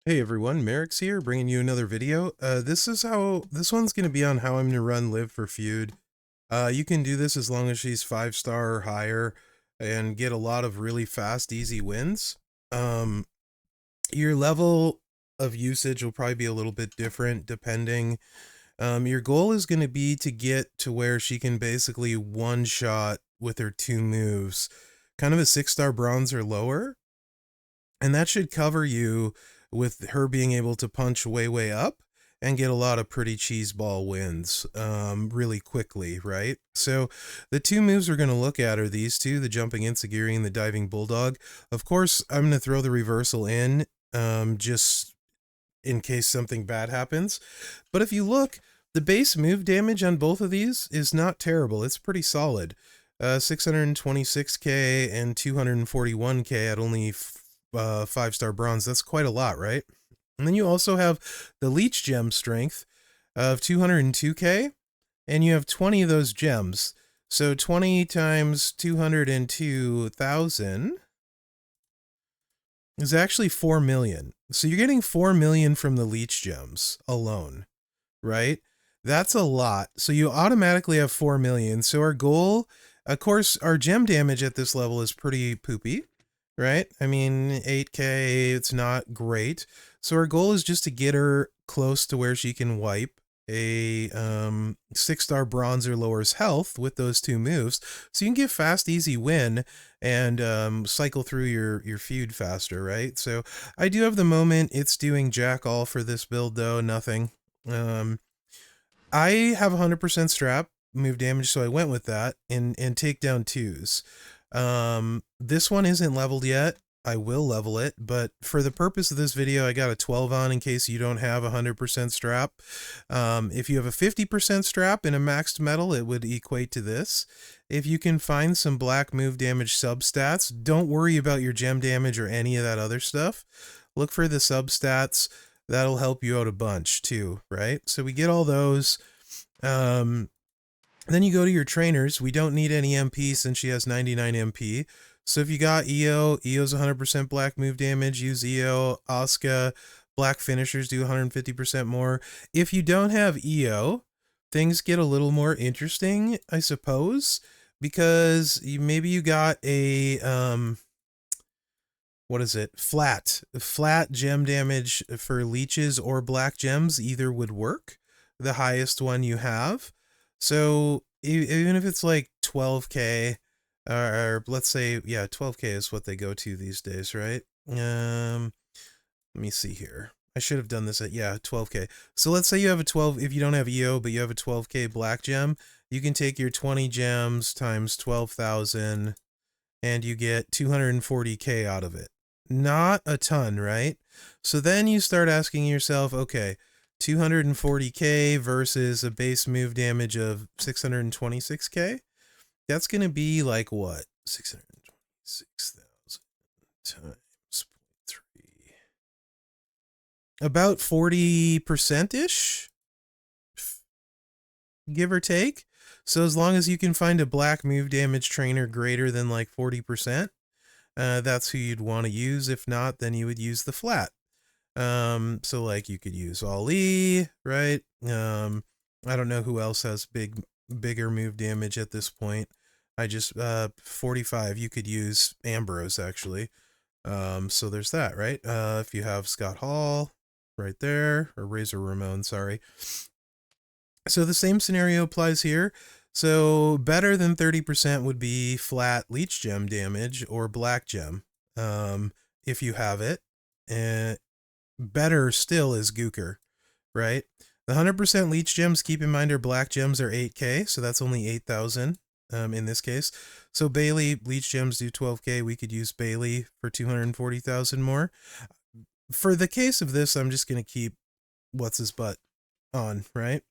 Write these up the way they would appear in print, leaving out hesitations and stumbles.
Hey everyone, Mherex here, bringing you another video. This one's going to be on how I'm going to run Liv For Feud. You can do this as long as she's 5-star or higher and get a lot of really fast, easy wins. Your level of usage will probably be a little bit different depending. Your goal is going to be to get to where she can basically one-shot with her 2 moves, kind of a 6-star bronze or lower. And that should cover you with her being able to punch way up and get a lot of pretty cheeseball wins really quickly, right? So the 2 moves we're going to look at are these 2, the jumping Enziguri and the diving bulldog. Of course, I'm going to throw the reversal in just in case something bad happens. But if you look, the base move damage on both of these is not terrible. It's pretty solid. 626k and 241k at only 5-star bronze. That's quite a lot, right? And then you also have the leech gem strength of 202k, and you have 20 of those gems. So 20 times 202,000 is actually 4 million. So you're getting 4 million from the leech gems alone, right? That's a lot. So you automatically have 4 million. So our goal, of course, our gem damage at this level is pretty poopy, right? I mean, 8k, it's not great. So our goal is just to get her close to where she can wipe a 6-star bronze or lower's health with those 2 moves. So you can get fast, easy win and cycle through your feud faster, right? So I do have the moment. It's doing jack all for this build though, nothing. I have 100% strap move damage, so I went with that and take down 2s. This one isn't leveled yet. I will level it, but for the purpose of this video, I got a 12 on in case you don't have 100% strap. If you have a 50% strap in a maxed metal, it would equate to this. If you can find some black move damage substats, don't worry about your gem damage or any of that other stuff. Look for the substats. That'll help you out a bunch too, right? So we get all those. Then you go to your trainers. We don't need any MP since she has 99 MP. So if you got EO's 100% black move damage, use EO. Asuka, black finishers do 150% more. If you don't have EO, things get a little more interesting, I suppose, because maybe you got a, what is it? Flat gem damage for leeches or black gems, either would work. The highest one you have. So even if it's like 12k, or let's say, yeah, 12k is what they go to these days, right? Let me see here. I should have done this at, yeah, 12k. So let's say you have a 12, if you don't have EO, but you have a 12k black gem, you can take your 20 gems times 12,000 and you get 240k out of it. Not a ton, right? So then you start asking yourself, okay, 240k versus a base move damage of 626k. That's going to be like what? 626,000 times 0.3. About 40%-ish, give or take. So as long as you can find a black move damage trainer greater than like 40%, that's who you'd want to use. If not, then you would use the flat. So like you could use Ali, right? I don't know who else has bigger move damage at this point. I just 45, you could use Ambrose actually. So there's that, right? If you have Scott Hall right there, or Razor Ramon, sorry. So the same scenario applies here. So better than 30% would be flat leech gem damage or black gem, if you have it. Better still is Gooker, right? The 100% leech gems, keep in mind, our black gems are 8k, so that's only 8,000 in this case. So Bailey, leech gems do 12k. We could use Bailey for 240,000 more. For the case of this, I'm just going to keep what's his butt on, right?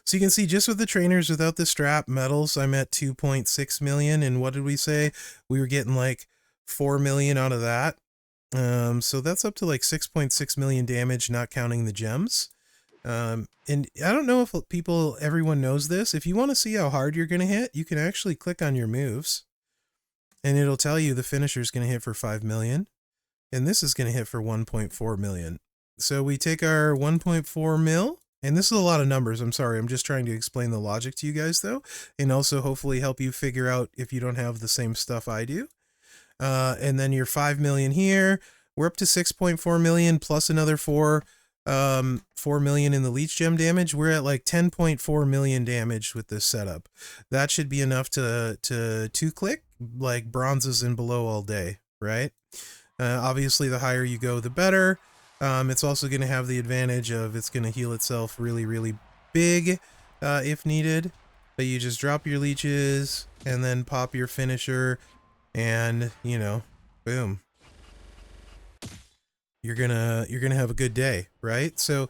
So you can see just with the trainers without the strap metals, I'm at 2.6 million. And what did we say? We were getting like 4 million out of that. So that's up to like 6.6 million damage, not counting the gems. And I don't know if everyone knows this. If you want to see how hard you're going to hit, you can actually click on your moves and it'll tell you the finisher is going to hit for 5 million. And this is going to hit for 1.4 million. So we take our 1.4 mil, and this is a lot of numbers. I'm sorry. I'm just trying to explain the logic to you guys, though, and also hopefully help you figure out if you don't have the same stuff I do. And then your 5 million here. We're up to 6.4 million plus another 4 million in the leech gem damage. We're at like 10.4 million damage with this setup. That should be enough to 2-click like bronzes and below all day, right? Obviously, the higher you go, the better. It's also going to have the advantage of it's going to heal itself really, really big if needed. But you just drop your leeches and then pop your finisher, and you know, boom. You're gonna have a good day, right? So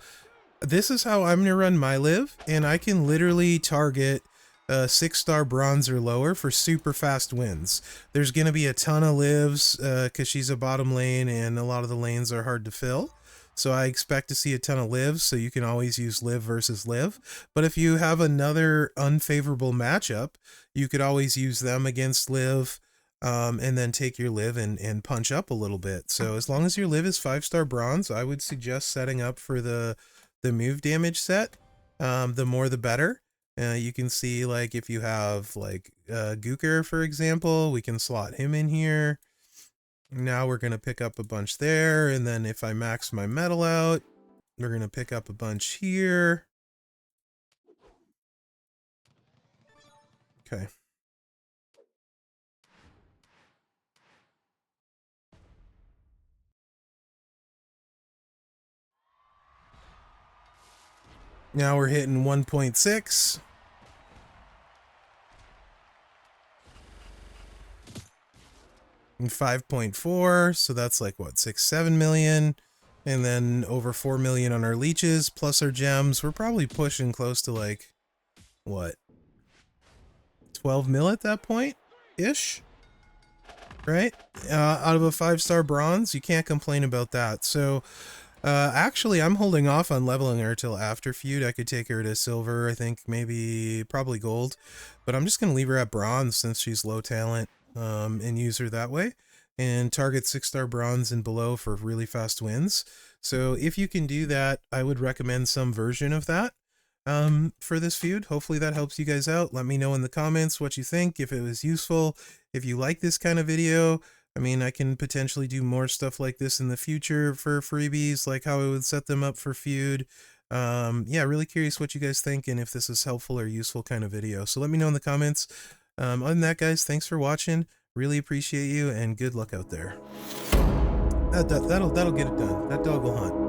this is how I'm gonna run my Liv, and I can literally target 6-star bronze or lower for super fast wins. There's gonna be a ton of Livs because she's a bottom lane and a lot of the lanes are hard to fill. So I expect to see a ton of Livs, so you can always use Liv versus Liv. But if you have another unfavorable matchup, you could always use them against Liv, and then take your Liv and punch up a little bit. So as long as your Liv is 5-star bronze, I would suggest setting up for the move damage set. The more the better. You can see, like, if you have like Gooker, for example, we can slot him in here. Now we're going to pick up a bunch there, and then if I max my metal out, we're going to pick up a bunch here. Okay. Now we're hitting 1.6. And 5.4, so that's like what, 6-7 million, and then over 4 million on our leeches plus our gems. We're probably pushing close to like what, 12 mil at that point ish, right? Out of a 5-star bronze, you can't complain about that. So actually I'm holding off on leveling her till after feud. I could take her to silver, I think, maybe probably gold, but I'm just gonna leave her at bronze since she's low talent. And use her that way, and target 6-star bronze and below for really fast wins. So if you can do that, I would recommend some version of that for this feud. Hopefully that helps you guys out. Let me know in the comments what you think, if it was useful, if you like this kind of video. I mean, I can potentially do more stuff like this in the future for freebies, like how I would set them up for feud. Yeah, really curious what you guys think and if this is helpful or useful kind of video. So let me know in the comments. Other than that, guys, thanks for watching. Really appreciate you, and good luck out there. That'll get it done. That dog will hunt.